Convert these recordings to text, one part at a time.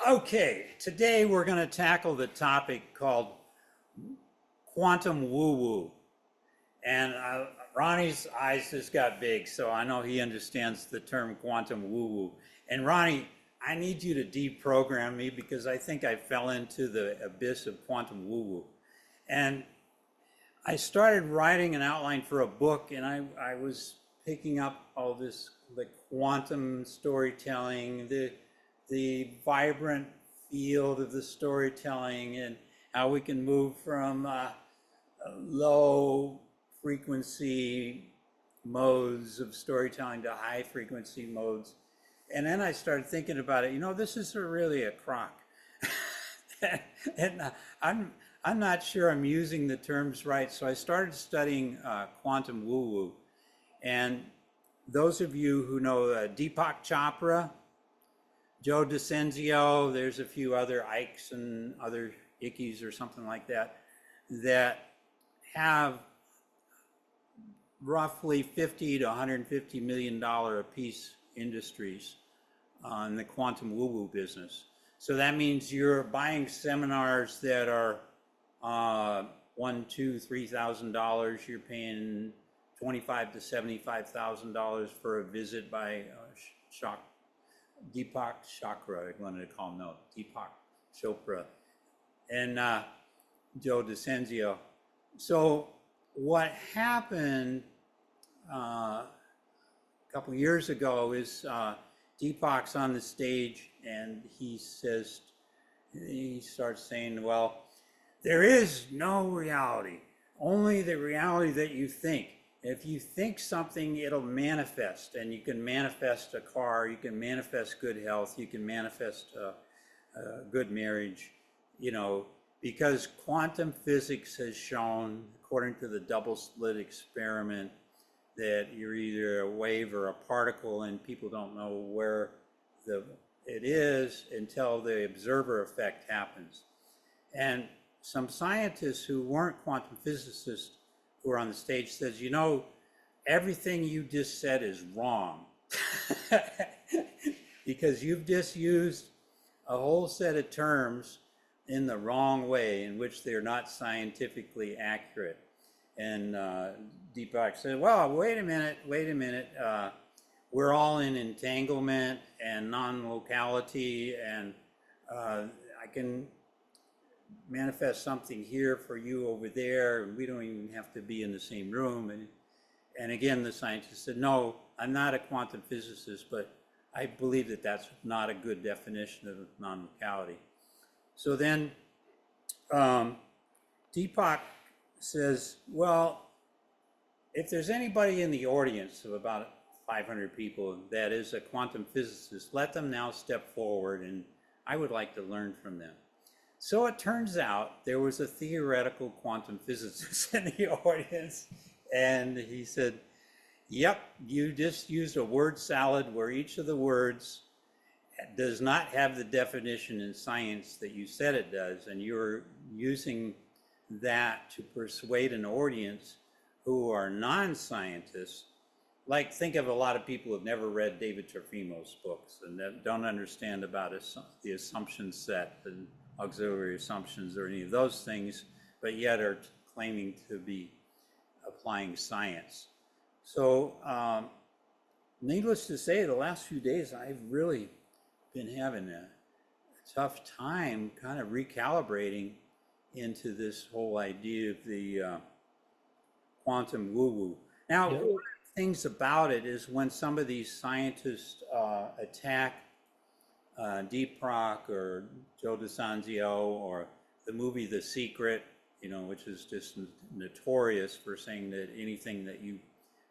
Okay, today we're going to tackle the topic called quantum woo-woo. And Ronnie's eyes just got big, so I know he understands the term quantum woo-woo. And Ronnie, I need you to deprogram me because I think I fell into the abyss of quantum woo-woo. And I started writing an outline for a book, and I was picking up all this, the quantum storytelling, the vibrant field of the storytelling, and how we can move from low frequency modes of storytelling to high frequency modes. And then I started thinking about it, this is really a crock. and I'm not sure I'm using the terms right. So I started studying quantum woo-woo. And those of you who know Deepak Chopra, Joe DIspenza, there's a few other Ikes and other Ickies or something like that, that have roughly 50 to $150 million a piece industries in the quantum woo-woo business. So that means you're buying seminars that are $1,000, $2,000, $3,000. You're paying $25,000 to $75,000 for a visit by Deepak Chopra, I wanted to call him, no, Deepak Chopra, and Joe DIspenza. So what happened a couple years ago is Deepak's on the stage and he starts saying, well, there is no reality, only the reality that you think. If you think something, it'll manifest, and you can manifest a car, you can manifest good health, you can manifest a good marriage, because quantum physics has shown, according to the double slit experiment, that you're either a wave or a particle, and people don't know where it is until the observer effect happens. And some scientists who weren't quantum physicists who are on the stage says, everything you just said is wrong. Because you've just used a whole set of terms in the wrong way, in which they're not scientifically accurate. And Deepak said, well, wait a minute. We're all in entanglement and non-locality, and I can manifest something here for you over there, and we don't even have to be in the same room. And again, the scientist said, no, I'm not a quantum physicist, but I believe that that's not a good definition of non-locality. So then Deepak says, well, if there's anybody in the audience of about 500 people that is a quantum physicist, let them now step forward, and I would like to learn from them. So it turns out there was a theoretical quantum physicist in the audience, and he said, yep, you just used a word salad where each of the words does not have the definition in science that you said it does, and you're using that to persuade an audience who are non-scientists. Like, think of a lot of people who have never read David Trofimo's books and that don't understand about the assumption set and auxiliary assumptions or any of those things, but yet are claiming to be applying science. So needless to say, the last few days I've really been having a tough time kind of recalibrating into this whole idea of the quantum woo-woo. Now, one of the things about it is when some of these scientists attack Deepak or Joe DIspenza or the movie The Secret, which is just notorious for saying that anything that you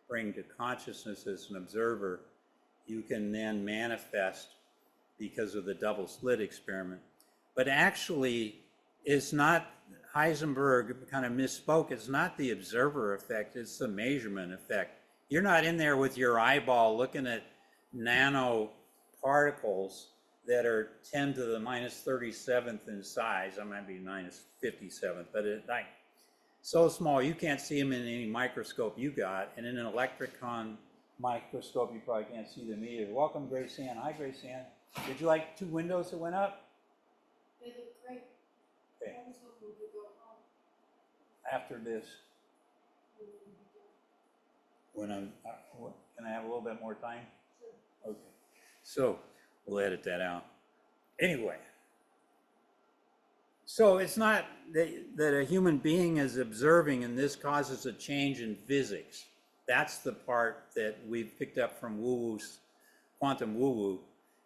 bring to consciousness as an observer, you can then manifest because of the double slit experiment. But actually, it's not, Heisenberg kind of misspoke, it's not the observer effect, it's the measurement effect. You're not in there with your eyeball looking at nano particles that are 10 to the minus 37th in size. I might be minus 57th, but like so small you can't see them in any microscope you got. And in an electron microscope, you probably can't see them either. Welcome, Grace Ann. Hi, Grace Ann. Did you like 2 windows that went up? They look great. Okay. I was hoping we could go home. After this, when we would be done. when I'm, can I have a little bit more time? Sure. Okay. So we'll edit that out. Anyway. So it's not that a human being is observing and this causes a change in physics. That's the part that we've picked up from woo-woo's, quantum woo-woo.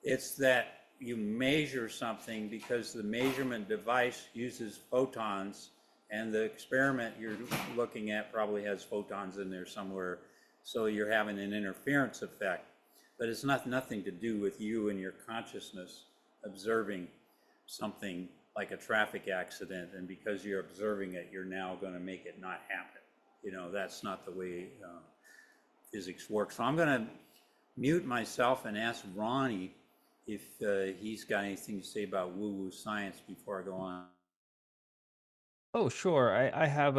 It's that you measure something because the measurement device uses photons, and the experiment you're looking at probably has photons in there somewhere, so you're having an interference effect. But it's nothing to do with you and your consciousness observing something like a traffic accident, and because you're observing it, you're now going to make it not happen. You know, that's not the way physics works. So I'm going to mute myself and ask Ronnie if he's got anything to say about woo-woo science before I go on. Oh, sure. I have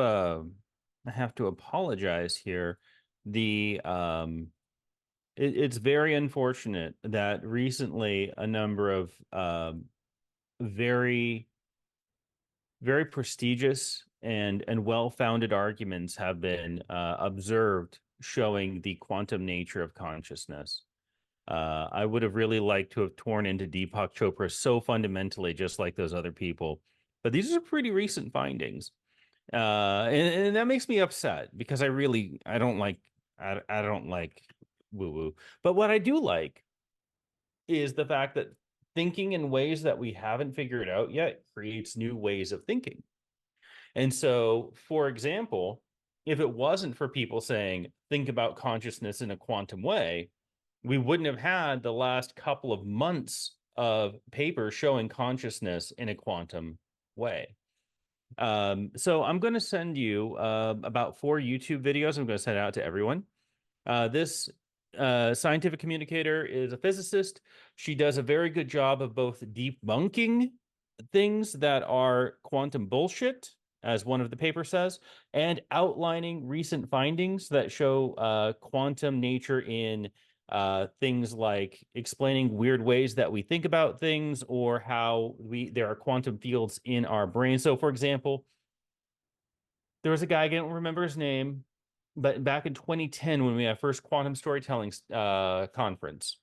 to apologize here. It's very unfortunate that recently a number of very very prestigious and well-founded arguments have been observed showing the quantum nature of consciousness. I would have really liked to have torn into Deepak Chopra so fundamentally, just like those other people. But these are pretty recent findings. And that makes me upset because I don't like I don't like woo-woo. But what I do like is the fact that thinking in ways that we haven't figured out yet creates new ways of thinking. And so, for example, if it wasn't for people saying, think about consciousness in a quantum way, we wouldn't have had the last couple of months of papers showing consciousness in a quantum way. So I'm going to send you about 4 YouTube videos. I'm going to send out to everyone. This scientific communicator is a physicist. She does a very good job of both debunking things that are quantum bullshit, as one of the papers says, and outlining recent findings that show quantum nature in things like explaining weird ways that we think about things, or how there are quantum fields in our brain. So, for example, there was a guy, I don't remember his name, but back in 2010, when we had our first quantum storytelling conference,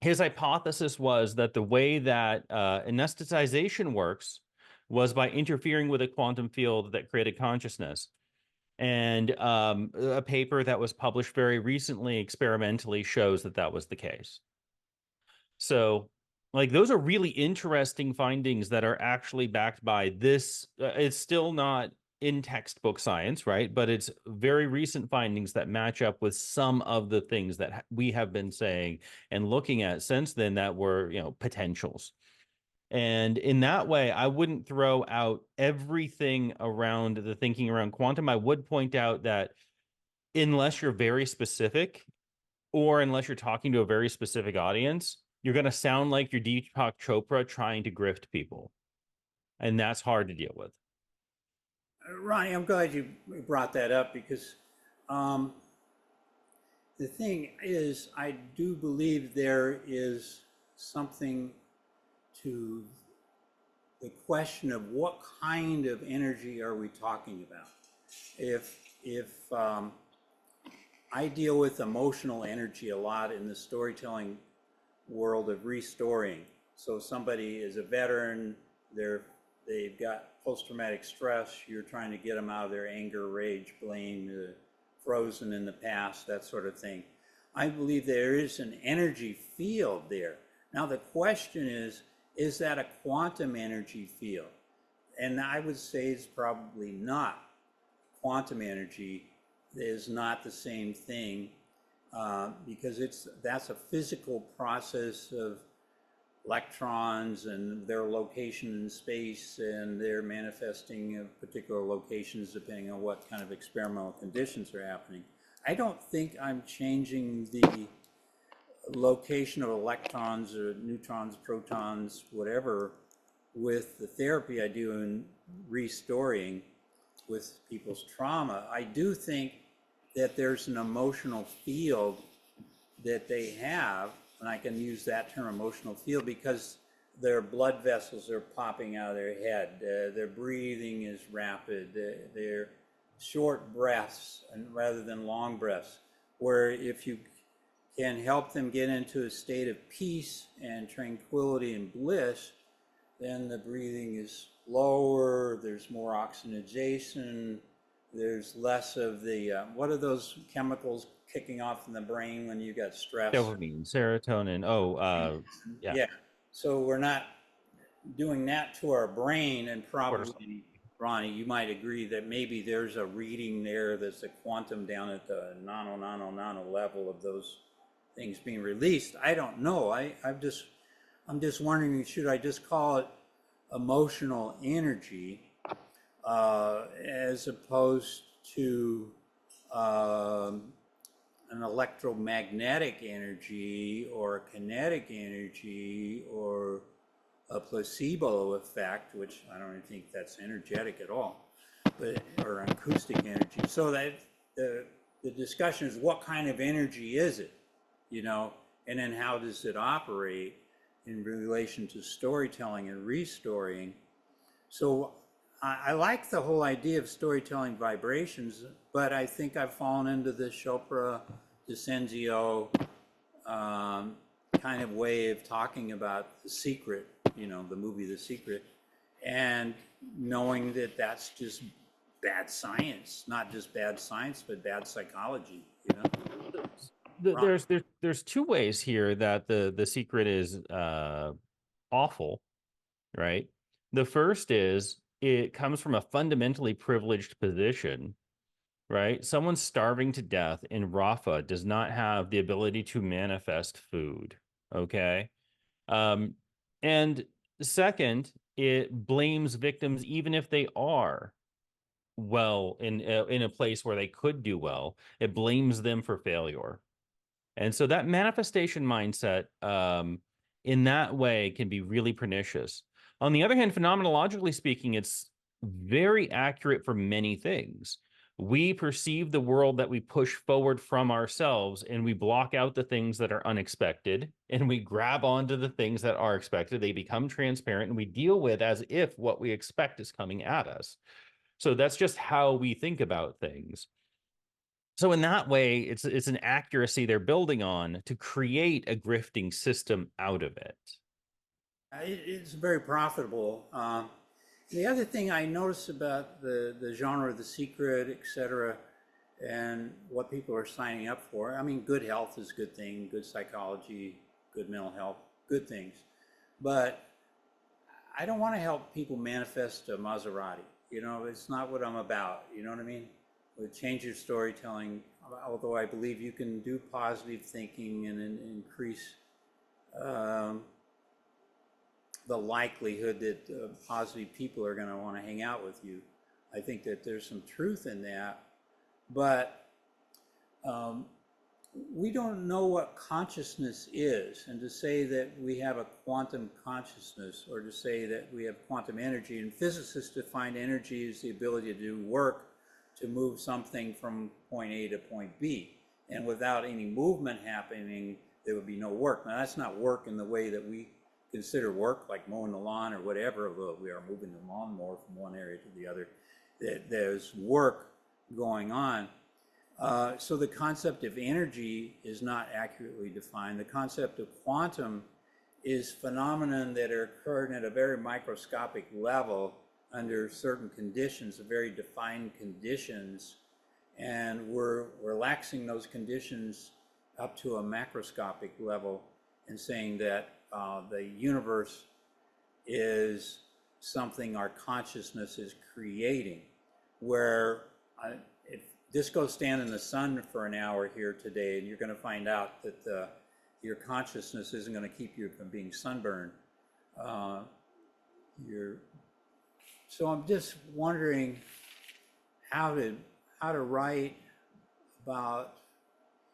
his hypothesis was that the way that anesthetization works was by interfering with a quantum field that created consciousness. And a paper that was published very recently experimentally shows that that was the case. So, like, those are really interesting findings that are actually backed by this. It's still not in textbook science, right? But it's very recent findings that match up with some of the things that we have been saying and looking at since then that were, potentials. And in that way, I wouldn't throw out everything around the thinking around quantum. I would point out that unless you're very specific, or unless you're talking to a very specific audience, you're going to sound like you're Deepak Chopra trying to grift people. And that's hard to deal with. Ronnie, I'm glad you brought that up because the thing is, I do believe there is something to the question of what kind of energy are we talking about. If I deal with emotional energy a lot in the storytelling world of restoring. So somebody is a veteran, they've got post-traumatic stress, you're trying to get them out of their anger, rage, blame, frozen in the past, that sort of thing. I believe there is an energy field there. Now the question is that a quantum energy field? And I would say it's probably not. Quantum energy is not the same thing because that's a physical process of electrons and their location in space, and they're manifesting at particular locations depending on what kind of experimental conditions are happening. I don't think I'm changing the location of electrons or neutrons, protons, whatever, with the therapy I do in restoring with people's trauma. I do think that there's an emotional field that they have, and I can use that term emotional field because their blood vessels are popping out of their head. Their breathing is rapid. They're short breaths and rather than long breaths. Where if you can help them get into a state of peace and tranquility and bliss, then the breathing is lower. There's more oxygenation. There's less of the what are those chemicals kicking off in the brain when you got stress? Dopamine, serotonin. Oh, yeah. Yeah. So we're not doing that to our brain, and Cortisol. probably, Ronnie, you might agree that maybe there's a reading there that's a quantum down at the nano level of those things being released. I don't know. I'm just wondering, should I just call it emotional energy as opposed to an electromagnetic energy or a kinetic energy or a placebo effect, which I don't even think that's energetic at all, but or acoustic energy. So that the discussion is what kind of energy is it, you know, and then how does it operate in relation to storytelling and restorying. So I like the whole idea of storytelling vibrations, but I think I've fallen into the Chopra DIspenza kind of way of talking about The Secret, you know, the movie The Secret, and knowing that that's just bad science, not just bad science, but bad psychology, you know? There's two ways here that the secret is awful, right? The first is it comes from a fundamentally privileged position, right? Someone starving to death in Rafa does not have the ability to manifest food, okay? And second, it blames victims even if they are well in a place where they could do well. It blames them for failure. And so that manifestation mindset in that way can be really pernicious. On the other hand, phenomenologically speaking, it's very accurate for many things. We perceive the world that we push forward from ourselves, and we block out the things that are unexpected, and we grab onto the things that are expected. They become transparent, and we deal with as if what we expect is coming at us. So that's just how we think about things. So in that way, it's an accuracy they're building on to create a grifting system out of it. It's very profitable. The other thing I notice about the genre of The Secret, et cetera, and what people are signing up for, I mean, good health is a good thing, good psychology, good mental health, good things. But I don't want to help people manifest a Maserati. You know, it's not what I'm about. You know what I mean? Change your storytelling, although I believe you can do positive thinking and increase the likelihood that positive people are going to want to hang out with you. I think that there's some truth in that, but we don't know what consciousness is. And to say that we have a quantum consciousness, or to say that we have quantum energy, and physicists define energy as the ability to do work to move something from point A to point B. And without any movement happening, there would be no work. Now, that's not work in the way that we consider work, like mowing the lawn or whatever, although we are moving the lawnmower from one area to the other. There's work going on. So the concept of energy is not accurately defined. The concept of quantum is phenomenon that are occurring at a very microscopic level under certain conditions, very defined conditions, and we're relaxing those conditions up to a macroscopic level and saying that the universe is something our consciousness is creating, where just go stand in the sun for an hour here today, and you're going to find out that your consciousness isn't going to keep you from being sunburned. So I'm just wondering how to write about.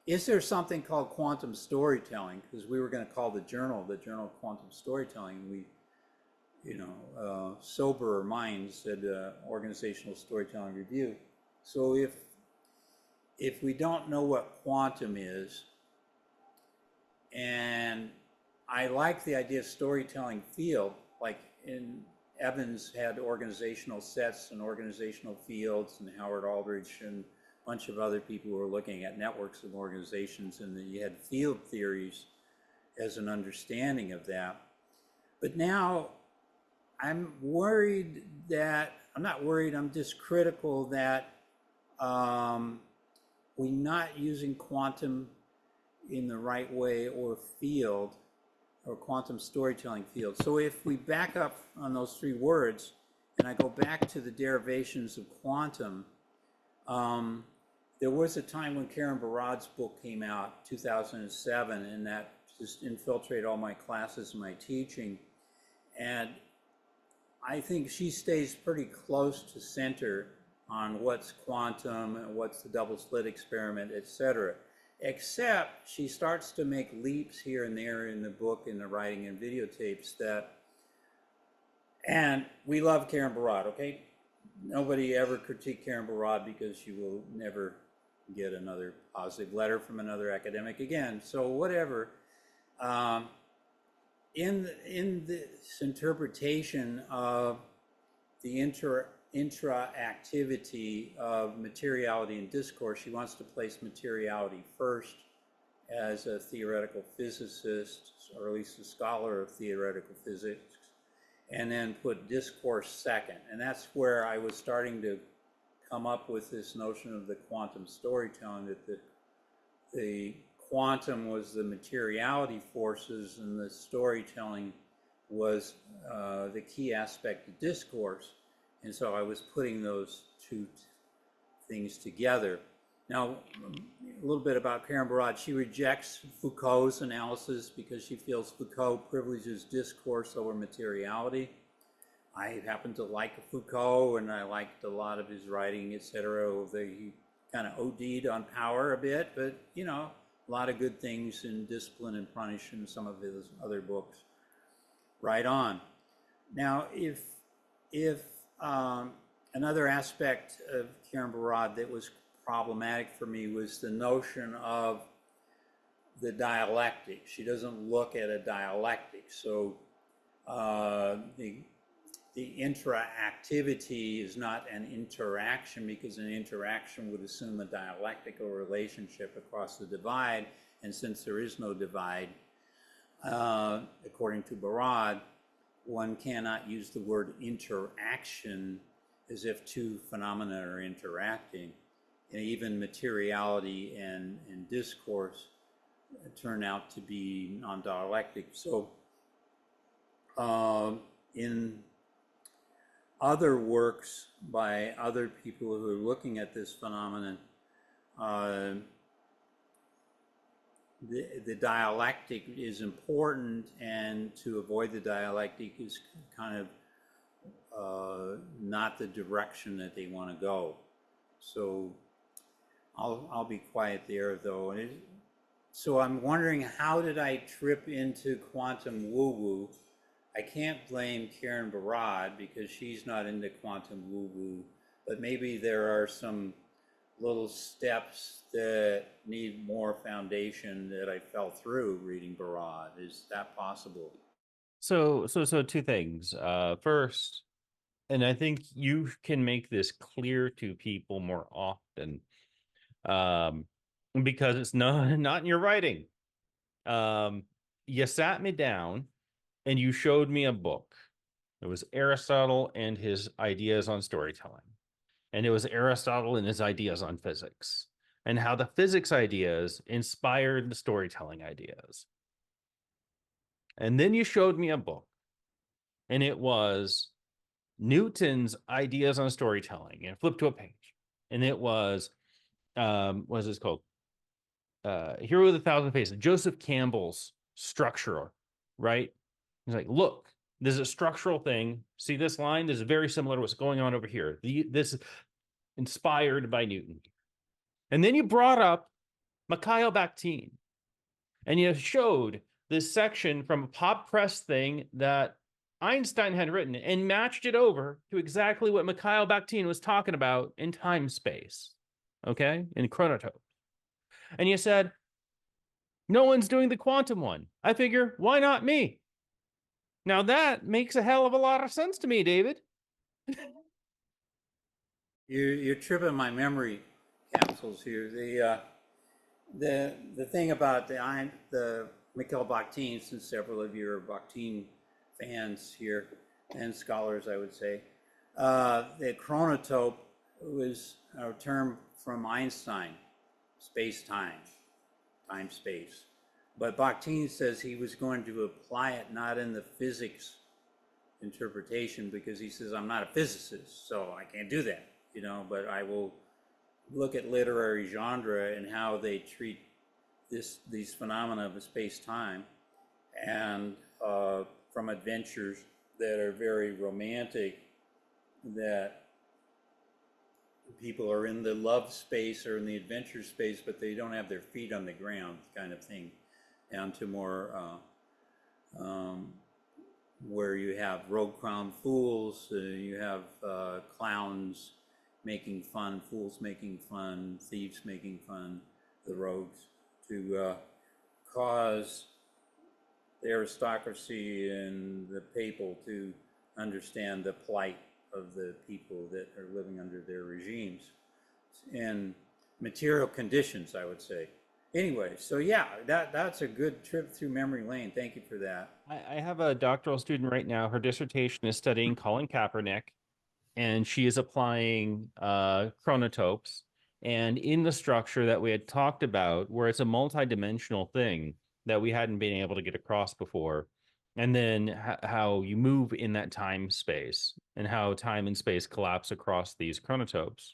Is there something called quantum storytelling? Because we were going to call the journal of quantum storytelling. We, soberer minds said organizational storytelling review. So if we don't know what quantum is, and I like the idea of storytelling field, like in Evans had organizational sets and organizational fields, and Howard Aldrich and a bunch of other people who were looking at networks of organizations, and you had field theories as an understanding of that. But now I'm worried that, I'm not worried, I'm just critical that we're not using quantum in the right way or field, or quantum storytelling field. So if we back up on those three words, and I go back to the derivations of quantum, there was a time when Karen Barad's book came out, 2007, and that just infiltrated all my classes and my teaching. And I think she stays pretty close to center on what's quantum and what's the double slit experiment, etc. Except she starts to make leaps here and there in the book, in the writing and videotapes that, and we love Karen Barad, okay? Nobody ever critique Karen Barad because you will never get another positive letter from another academic again. So whatever. In this interpretation of the intra-activity of materiality and discourse, she wants to place materiality first as a theoretical physicist, or at least a scholar of theoretical physics, and then put discourse second. And that's where I was starting to come up with this notion of the quantum storytelling, that the quantum was the materiality forces and the storytelling was the key aspect of discourse. And so I was putting those two things together. Now, a little bit about Karen Barad. She rejects Foucault's analysis because she feels Foucault privileges discourse over materiality. I happen to like Foucault, and I liked a lot of his writing, etc. He kind of OD'd on power a bit, but you know, a lot of good things in Discipline and Punish and some of his other books. Right on. Now, if another aspect of Karen Barad that was problematic for me was the notion of the dialectic. She doesn't look at a dialectic. So the intra-activity is not an interaction, because an interaction would assume a dialectical relationship across the divide. And since there is no divide, according to Barad, one cannot use the word interaction as if two phenomena are interacting. And even materiality and discourse turn out to be non-dialectic. So in other works by other people who are looking at this phenomenon, the dialectic is important, and to avoid the dialectic is kind of not the direction that they want to go. So I'll be quiet there, though. So I'm wondering, how did I trip into quantum woo-woo? I can't blame Karen Barad because she's not into quantum woo-woo, but maybe there are some little steps that need more foundation that I fell through reading Barad. Is that possible? So two things. First, and I think you can make this clear to people more often, because it's not in your writing. You sat me down and you showed me a book. It was Aristotle and his ideas on storytelling. And it was Aristotle and his ideas on physics, and how the physics ideas inspired the storytelling ideas. And then you showed me a book, and it was Newton's ideas on storytelling, and flipped to a page, and it was what is this called? Hero of the Thousand Faces, Joseph Campbell's structure, right? He's like, look, this is a structural thing. See this line? This is very similar to what's going on over here. This is inspired by Newton. And then you brought up Mikhail Bakhtin, and you showed this section from a pop press thing that Einstein had written, and matched it over to exactly what Mikhail Bakhtin was talking about in time space, okay, in chronotope. And you said, No one's doing the quantum one. I figure, why not me? Now that makes a hell of a lot of sense to me, David. You're tripping my memory capsules here. The thing about the Mikhail Bakhtin, since several of you are Bakhtin fans here and scholars, I would say, the chronotope was a term from Einstein, space-time, time-space. But Bakhtin says he was going to apply it not in the physics interpretation, because he says, I'm not a physicist, so I can't do that, you know, but I will look at literary genre and how they treat these phenomena of space-time, and from adventures that are very romantic, that people are in the love space or in the adventure space, but they don't have their feet on the ground, kind of thing, down to more where you have rogue clown fools, you have clowns making fun, fools making fun, thieves making fun, the rogues, to cause the aristocracy and the people to understand the plight of the people that are living under their regimes and material conditions, I would say. Anyway, so yeah, that's a good trip through memory lane. Thank you for that. I have a doctoral student right now. Her dissertation is studying Colin Kaepernick, and she is applying chronotopes. And in the structure that we had talked about, where it's a multidimensional thing that we hadn't been able to get across before, and then how you move in that time space and how time and space collapse across these chronotopes.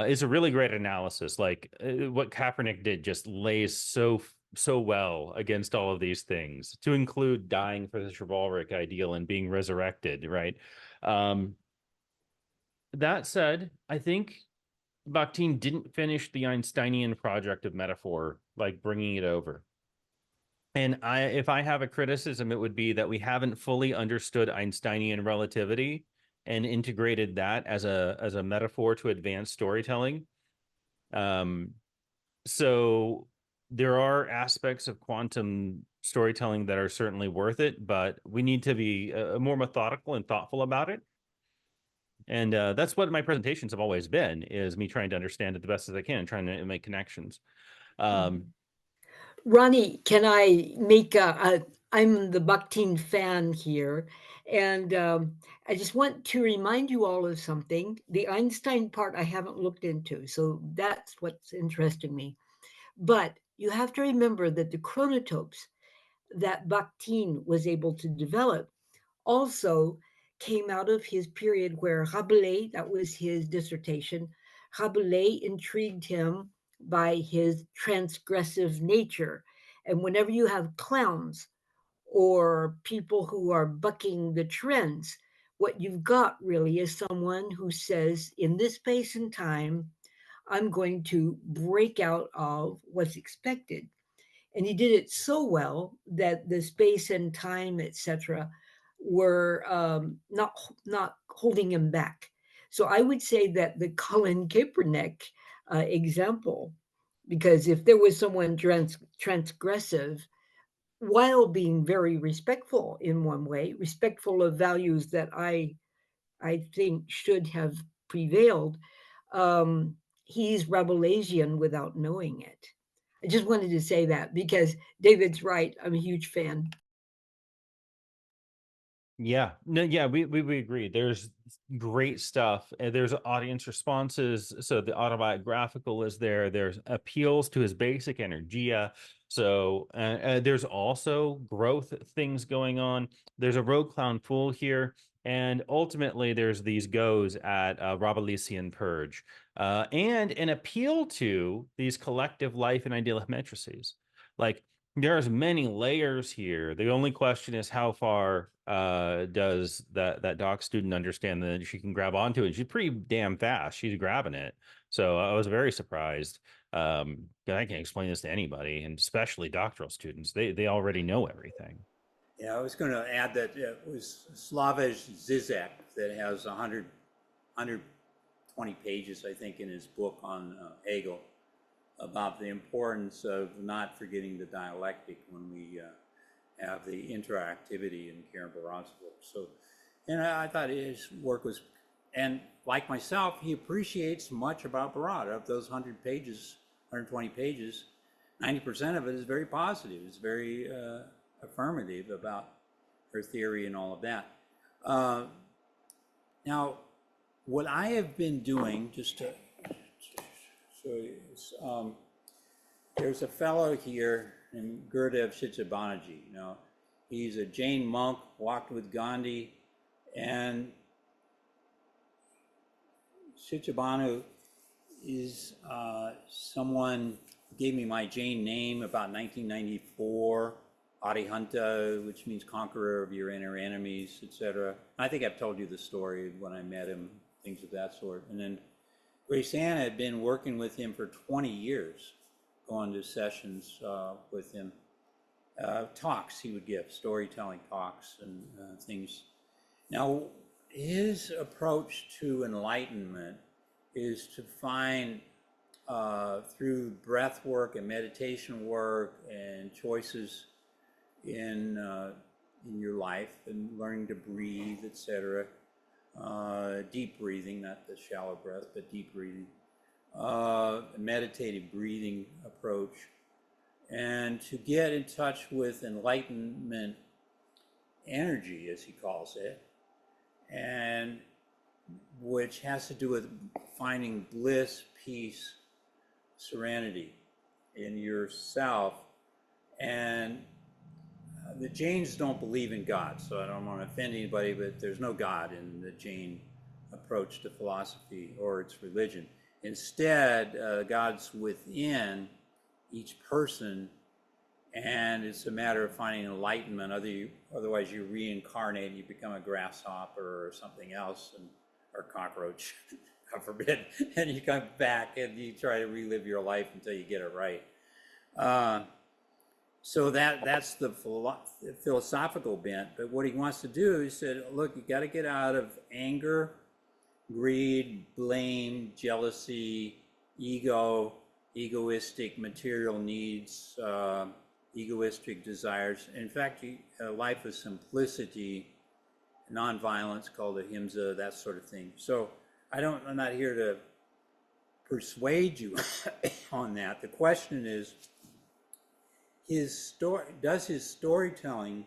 Is a really great analysis. Like what Kaepernick did just lays so well against all of these things, to include dying for the chivalric ideal and being resurrected, right? Um, that said, I think Bakhtin didn't finish the Einsteinian project of metaphor, like bringing it over. And if I have a criticism, it would be that we haven't fully understood Einsteinian relativity and integrated that as a metaphor to advance storytelling. Um, so there are aspects of quantum storytelling that are certainly worth it, but we need to be more methodical and thoughtful about it. And that's what my presentations have always been, is me trying to understand it the best as I can, trying to make connections. Ronnie, can I make I'm the Bakhtin fan here, and I just want to remind you all of something. The Einstein part I haven't looked into, so that's what's interesting me. But you have to remember that the chronotopes that Bakhtin was able to develop also came out of his period where Rabelais, that was his dissertation, Rabelais intrigued him by his transgressive nature. And whenever you have clowns or people who are bucking the trends, what you've got really is someone who says, in this space and time, I'm going to break out of what's expected. And he did it so well that the space and time, etc., were not holding him back. So I would say that the Colin Kaepernick example, because if there was someone transgressive while being very respectful in one way, respectful of values that I think should have prevailed, he's Rabelaisian without knowing it. I just wanted to say that because David's right. I'm a huge fan. Yeah, no, yeah, we agree. There's great stuff. And there's audience responses. So the autobiographical is there. There's appeals to his basic energia. So there's also growth things going on. There's a rogue clown fool here. And ultimately, there's these goes at Rabelaisian purge and an appeal to these collective life and ideal matrices. Like, there's many layers here. The only question is how far does that doc student understand that she can grab onto it? She's pretty damn fast. She's grabbing it. So I was very surprised. I can't explain this to anybody, and especially doctoral students. They already know everything. Yeah, I was going to add that it was Slavoj Zizek that has 120 pages, I think, in his book on Hegel. about the importance of not forgetting the dialectic when we have the interactivity in Karen Barad's work. So, and I thought his work was, and like myself, he appreciates much about Barad. Of those 100 pages, 120 pages, 90% of it is very positive. It's very affirmative about her theory and all of that. Now, what I have been doing, just to show you, is, there's a fellow here named Gurdev Shichabanji. You know, he's a Jain monk, walked with Gandhi, and Shichabanu is someone who gave me my Jain name about 1994, Arihanta, which means conqueror of your inner enemies, etc. I think I've told you the story when I met him, things of that sort. And then Grace Ann had been working with him for 20 years, going to sessions with him, talks he would give, storytelling talks and things. Now, his approach to enlightenment is to find through breath work and meditation work and choices in your life and learning to breathe, etc. Deep breathing, not the shallow breath, but deep breathing. Meditative breathing approach, and to get in touch with enlightenment energy, as he calls it, and which has to do with finding bliss, peace, serenity in yourself. And the Jains don't believe in God, so I don't want to offend anybody, but there's no God in the Jain approach to philosophy or its religion. Instead, God's within each person, and it's a matter of finding enlightenment. Otherwise, you reincarnate and you become a grasshopper or something else, or cockroach, God forbid, and you come back and you try to relive your life until you get it right. So that's the philosophical bent. But what he wants to do, he said, look, you got to get out of anger, greed, blame, jealousy, ego, egoistic material needs, egoistic desires. In fact, a life of simplicity, nonviolence, called ahimsa, that sort of thing. So I'm not here to persuade you on that. The question is, does his storytelling,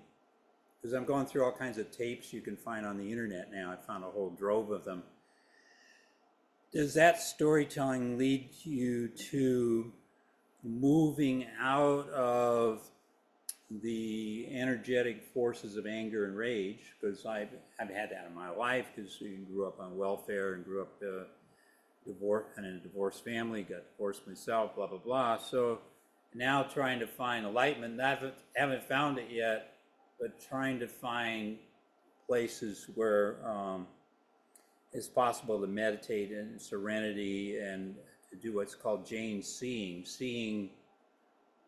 because I'm going through all kinds of tapes you can find on the internet now, I found a whole drove of them. Does that storytelling lead you to moving out of the energetic forces of anger and rage? Because I've had that in my life, because you grew up on welfare and grew up in a divorced family, got divorced myself, blah, blah, blah. So now trying to find enlightenment, I haven't found it yet, but trying to find places where it's possible to meditate in serenity and to do what's called Jain seeing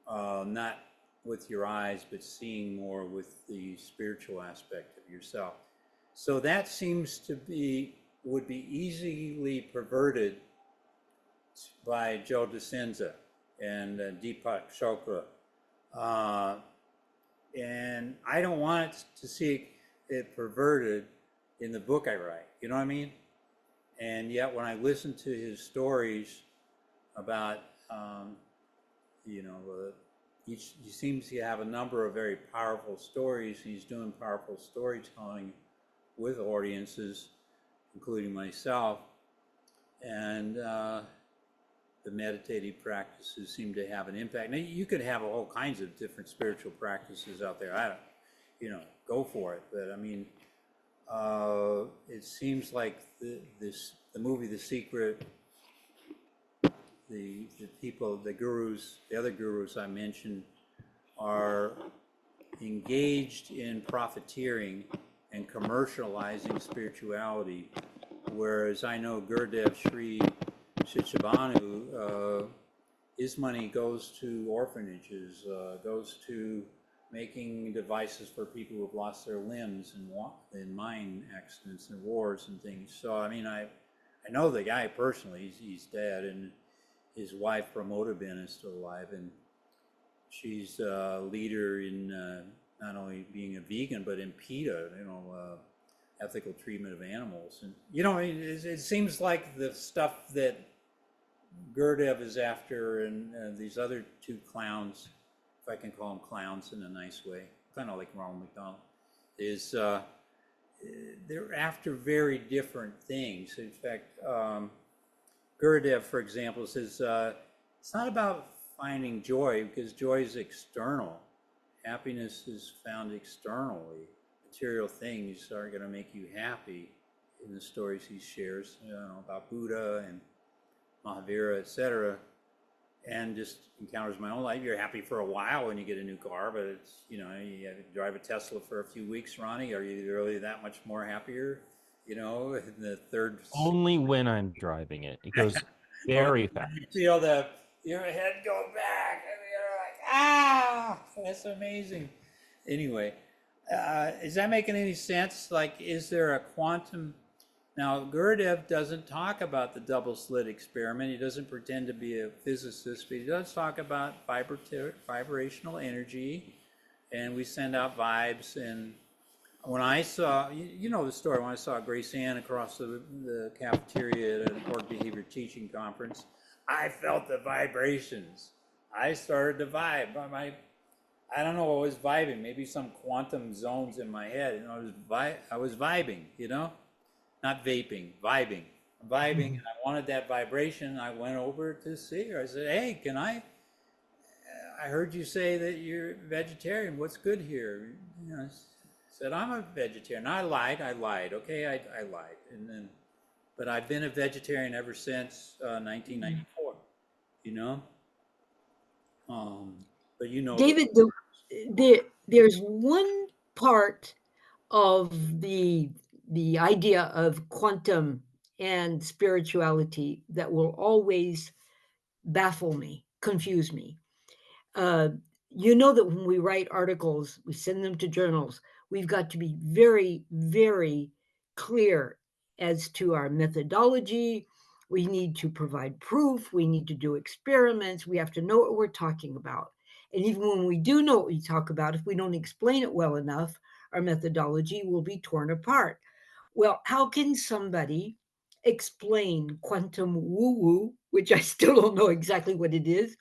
not with your eyes, but seeing more with the spiritual aspect of yourself. So that seems to would be easily perverted by Joe DIspenza and Deepak Chopra. And I don't want to see it perverted in the book I write, you know what I mean? And yet when I listen to his stories about, he seems to have a number of very powerful stories. He's doing powerful storytelling with audiences, including myself. And the meditative practices seem to have an impact. Now, you could have all kinds of different spiritual practices out there. Go for it. But I mean, it seems like the movie The Secret, the people, the gurus, the other gurus I mentioned, are engaged in profiteering and commercializing spirituality, whereas I know Gurdev Sri Shichabanu, his money goes to orphanages, goes to making devices for people who have lost their limbs in mine accidents and wars and things. So I mean, I know the guy personally. He's dead, and his wife Pramodabin is still alive, and she's a leader in not only being a vegan but in PETA, ethical treatment of animals. And it seems like the stuff that Gurdjieff is after, and these other two clowns, if I can call them clowns in a nice way, kind of like Ronald McDonald, is they're after very different things. In fact, Gurdjieff, for example, says it's not about finding joy, because joy is external. Happiness is found externally. Material things aren't going to make you happy. In the stories he shares, about Buddha and Mahavira, etc., and just encounters my own life. You're happy for a while when you get a new car, but it's, you have to drive a Tesla for a few weeks, Ronnie. Are you really that much more happier? In the third. Only when I'm driving it. It goes very fast. You feel your head go back, and you're like, ah, that's amazing. Anyway, is that making any sense? Like, is there a quantum? Now, Gurdjieff doesn't talk about the double slit experiment. He doesn't pretend to be a physicist, but he does talk about vibrational energy, and we send out vibes. And when I saw, the story, when I saw Grace Ann across the cafeteria at an org behavior teaching conference, I felt the vibrations. I started to vibe. I don't know what was vibing. Maybe some quantum zones in my head. I was vibing. Not vaping, vibing. And I wanted that vibration. I went over to see her. I said, hey, I heard you say that you're vegetarian. What's good here? I said, I'm a vegetarian. I lied. Okay, I lied. But I've been a vegetarian ever since 1994, But David, there's one part of the idea of quantum and spirituality that will always baffle me, confuse me. That when we write articles, we send them to journals, we've got to be very, very clear as to our methodology. We need to provide proof. We need to do experiments. We have to know what we're talking about. And even when we do know what we talk about, if we don't explain it well enough, our methodology will be torn apart. Well, how can somebody explain quantum woo-woo, which I still don't know exactly what it is,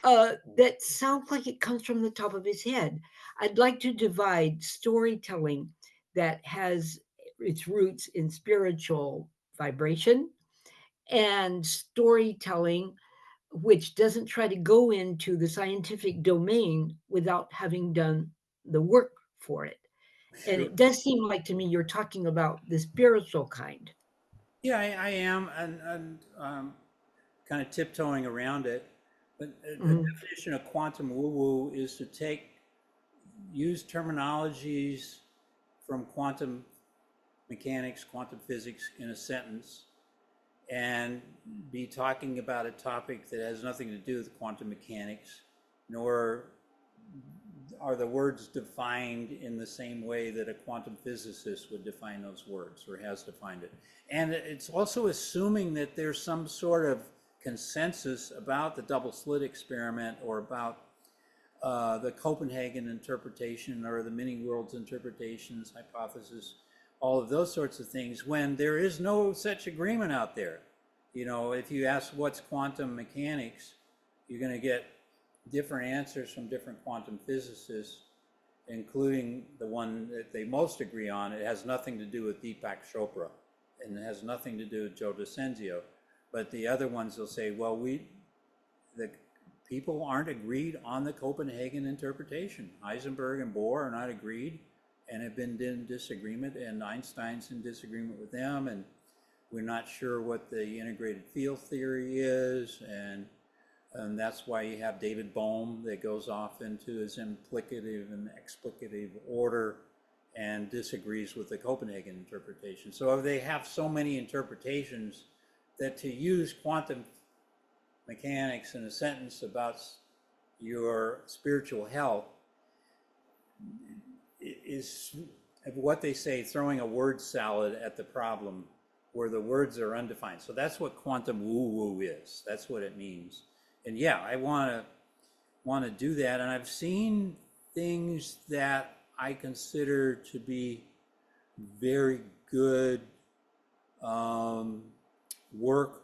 that sounds like it comes from the top of his head? I'd like to divide storytelling that has its roots in spiritual vibration and storytelling which doesn't try to go into the scientific domain without having done the work for it. And it does seem like to me you're talking about the spiritual kind. Yeah, I am, and kind of tiptoeing around it. But the definition of quantum woo-woo is to use terminologies from quantum mechanics, quantum physics in a sentence, and be talking about a topic that has nothing to do with quantum mechanics, nor are the words defined in the same way that a quantum physicist would define those words, or has defined it. And it's also assuming that there's some sort of consensus about the double slit experiment, or about the Copenhagen interpretation, or the many worlds interpretations, hypothesis, all of those sorts of things, when there is no such agreement out there. If you ask what's quantum mechanics, you're going to get different answers from different quantum physicists, including the one that they most agree on. It has nothing to do with Deepak Chopra, and it has nothing to do with Joe DIspenza. But the other ones will say, well, the people aren't agreed on the Copenhagen interpretation. Heisenberg and Bohr are not agreed, and have been in disagreement, and Einstein's in disagreement with them, and we're not sure what the integrated field theory is, and that's why you have David Bohm that goes off into his implicative and explicative order and disagrees with the Copenhagen interpretation. So they have so many interpretations that to use quantum mechanics in a sentence about your spiritual health is what they say, throwing a word salad at the problem, where the words are undefined. So that's what quantum woo-woo is. That's what it means. And yeah, I want to do that. And I've seen things that I consider to be very good work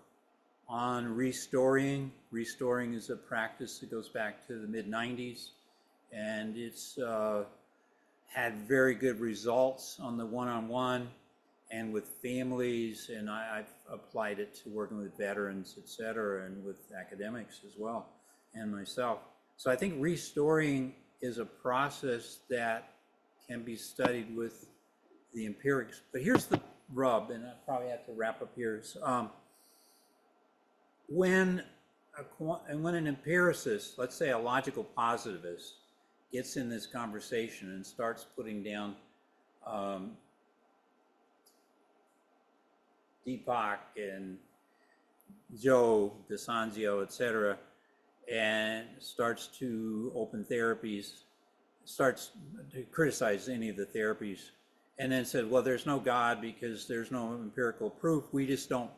on restoring. Restoring is a practice that goes back to the mid-90s, and it's had very good results on the one-on-one and with families, and I've applied it to working with veterans, et cetera, and with academics as well, and myself. So I think restoring is a process that can be studied with the empirics. But here's the rub, and I probably have to wrap up here. So, when an empiricist, let's say a logical positivist, gets in this conversation and starts putting down Deepak and Joe DIspenza, et cetera, and starts to open therapies, starts to criticize any of the therapies, and then said, well, there's no God because there's no empirical proof. We just don't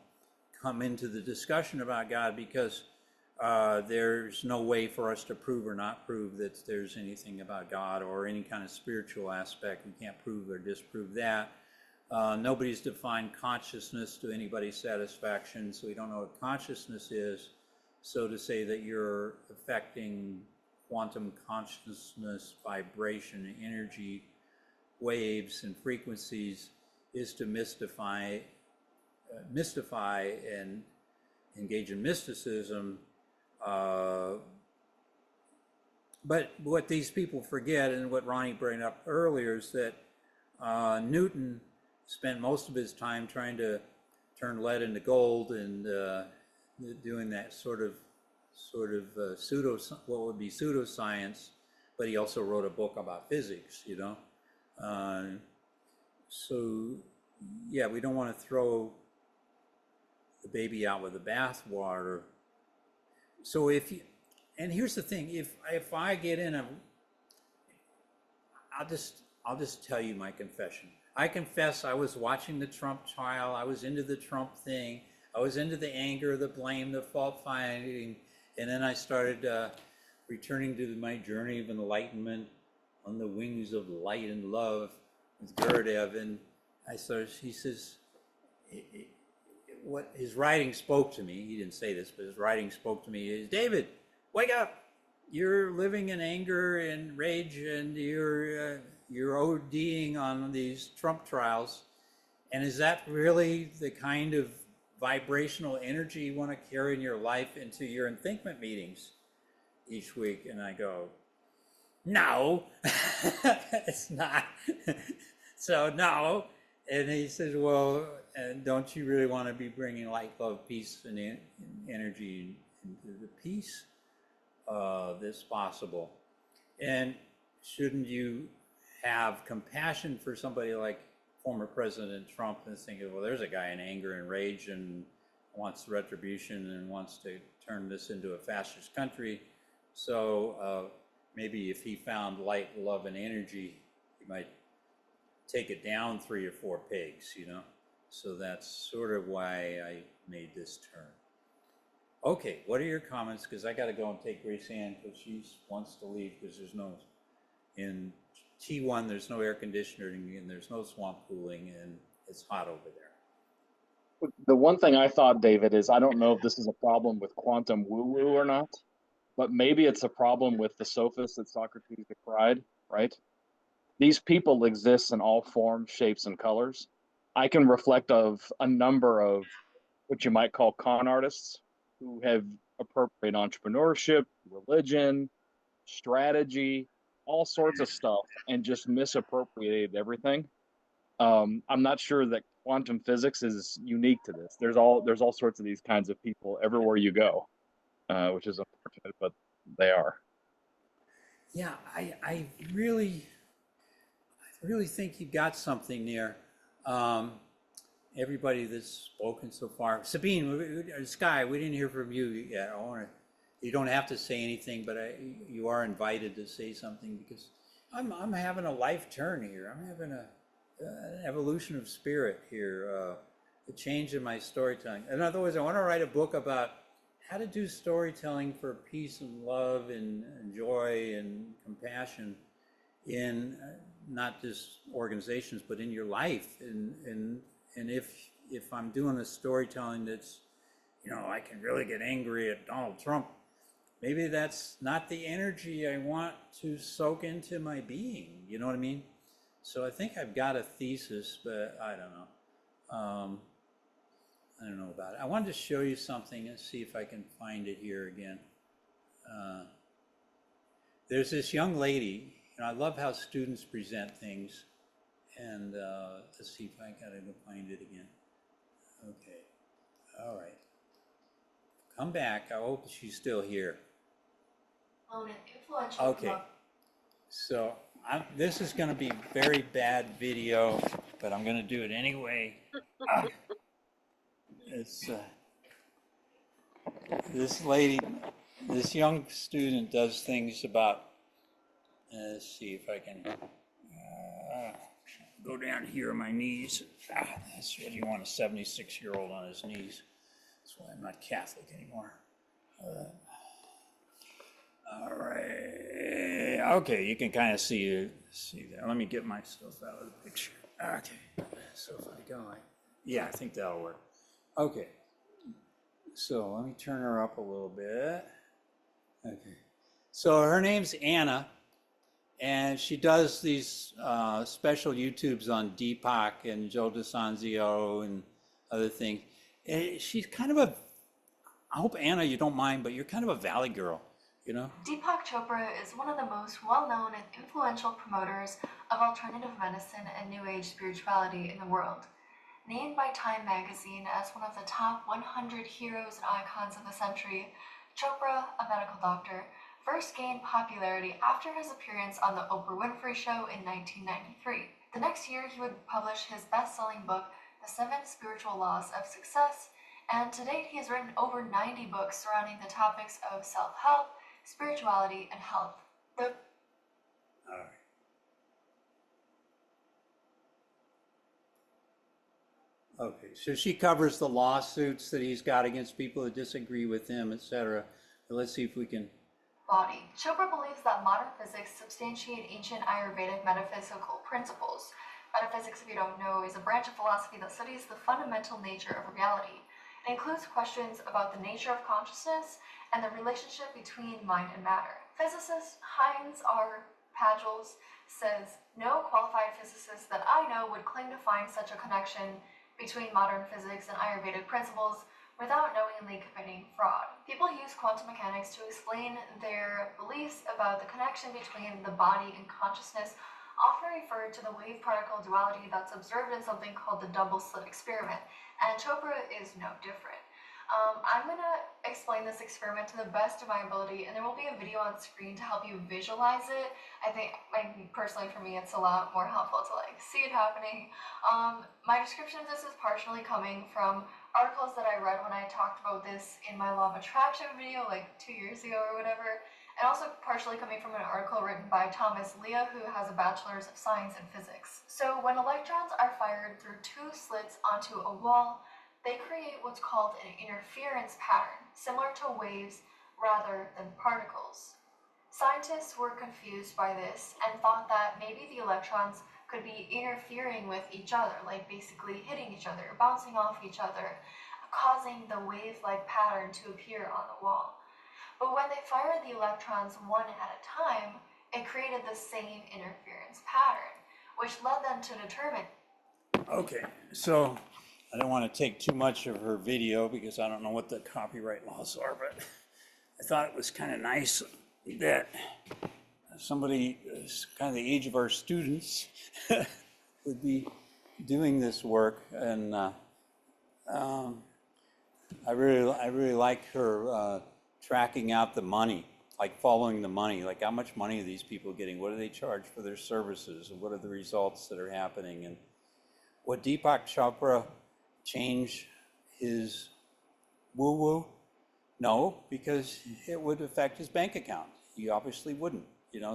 come into the discussion about God because there's no way for us to prove or not prove that there's anything about God or any kind of spiritual aspect. We can't prove or disprove that. Nobody's defined consciousness to anybody's satisfaction, so we don't know what consciousness is. So to say that you're affecting quantum consciousness, vibration, energy, waves, and frequencies is to mystify and engage in mysticism. But what these people forget, and what Ronnie brought up earlier, is that Newton spent most of his time trying to turn lead into gold and doing that sort of what would be pseudoscience, but he also wrote a book about physics, you know. So yeah, we don't want to throw the baby out with the bathwater. So and here's the thing, if I get in I'll just tell you my confession. I confess I was watching the Trump trial. I was into the Trump thing. I was into the anger, the blame, the fault finding. And then I started returning to my journey of enlightenment on the wings of light and love with Gurdjieff. And he says, what his writing spoke to me, he didn't say this, but his writing spoke to me, is, David, wake up. You're living in anger and rage, and you're ODing on these Trump trials. And is that really the kind of vibrational energy you want to carry in your life into your ENthinkment meetings each week? And I go, no, it's not. So no. And he says, well, and don't you really want to be bringing light, love, peace, and energy into the peace that's possible? And shouldn't you have compassion for somebody like former President Trump and thinking, well, there's a guy in anger and rage and wants retribution and wants to turn this into a fascist country. So maybe if he found light, love, and energy, he might take it down 3 or 4 pegs, you know? So that's sort of why I made this turn. Okay, what are your comments? Because I got to go and take Grace Ann because she wants to leave because there's no, in T1, there's no air conditioning and there's no swamp cooling and it's hot over there. The one thing I thought, David, is I don't know if this is a problem with quantum woo-woo or not, but maybe it's a problem with the sophists that Socrates decried, right? These people exist in all forms, shapes, and colors. I can reflect of a number of what you might call con artists who have appropriated entrepreneurship, religion, strategy, all sorts of stuff, and just misappropriated everything. I'm not sure that quantum physics is unique to this. There's all sorts of these kinds of people everywhere you go, which is unfortunate, but they are. Yeah, I really think you got something there. Everybody that's spoken so far, Sabine, Sky, we didn't hear from you yet. You don't have to say anything, but you are invited to say something because I'm having a life turn here. I'm having an evolution of spirit here. the change in my storytelling. In other words, I want to write a book about how to do storytelling for peace and love and joy and compassion in not just organizations, but in your life. And if I'm doing a storytelling that's, you know, I can really get angry at Donald Trump, maybe that's not the energy I want to soak into my being. You know what I mean? So I think I've got a thesis, but I don't know. I don't know about it. I wanted to show you something and see if I can find it here again. There's this young lady, and I love how students present things. And let's see if I gotta go find it again. Okay, all right. Come back, I hope she's still here. On an influential Okay, so this is gonna be very bad video, but I'm gonna do it anyway. It's this lady, this young student does things about, let's see if I can go down here on my knees. That's what you want, a 76-year-old on his knees. That's why I'm not Catholic anymore. All right, okay, you can kind of see that. Let me get myself out of the picture. Okay, so if I go, yeah, I think that'll work. Okay, so let me turn her up a little bit. Okay, so her name's Anna, and she does these special YouTubes on Deepak and Joe DIspenza and other things. And she's kind of a, I hope Anna, you don't mind, but you're kind of a valley girl, you know? Deepak Chopra is one of the most well-known and influential promoters of alternative medicine and New Age spirituality in the world. Named by Time magazine as one of the top 100 heroes and icons of the century, Chopra, a medical doctor, first gained popularity after his appearance on The Oprah Winfrey Show in 1993. The next year, he would publish his best-selling book, The 7 Spiritual Laws of Success, and to date, he has written over 90 books surrounding the topics of self-help, spirituality, and health. All right. Okay, so she covers the lawsuits that he's got against people who disagree with him, etc. Let's see if we can. Body. Chopra believes that modern physics substantiate ancient Ayurvedic metaphysical principles. Metaphysics, if you don't know, is a branch of philosophy that studies the fundamental nature of reality. It includes questions about the nature of consciousness and the relationship between mind and matter. Physicist Heinz R. Pagels says, "No qualified physicist that I know would claim to find such a connection between modern physics and Ayurvedic principles without knowingly committing fraud." People use quantum mechanics to explain their beliefs about the connection between the body and consciousness, often referred to the wave-particle duality that's observed in something called the double-slit experiment, and Chopra is no different. I'm going to explain this experiment to the best of my ability, and there will be a video on screen to help you visualize it. I think, personally for me, it's a lot more helpful to see it happening. My description of this is partially coming from articles that I read when I talked about this in my Law of Attraction video 2 years ago or whatever, and also partially coming from an article written by Thomas Leah, who has a Bachelor's of Science in Physics. So when electrons are fired through 2 slits onto a wall, they create what's called an interference pattern, similar to waves rather than particles. Scientists were confused by this and thought that maybe the electrons could be interfering with each other, basically hitting each other, bouncing off each other, causing the wave-like pattern to appear on the wall. But when they fired the electrons one at a time, it created the same interference pattern, which led them to determine. Okay, so I don't want to take too much of her video because I don't know what the copyright laws are, but I thought it was kind of nice that somebody kind of the age of our students would be doing this work, and I really like her tracking out the money, following the money, how much money are these people getting, what do they charge for their services, and what are the results that are happening. And would Deepak Chopra change his woo-woo? No, because it would affect his bank account. He obviously wouldn't,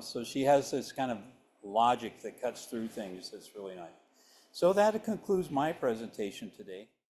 so she has this kind of logic that cuts through things that's really nice. So that concludes my presentation today.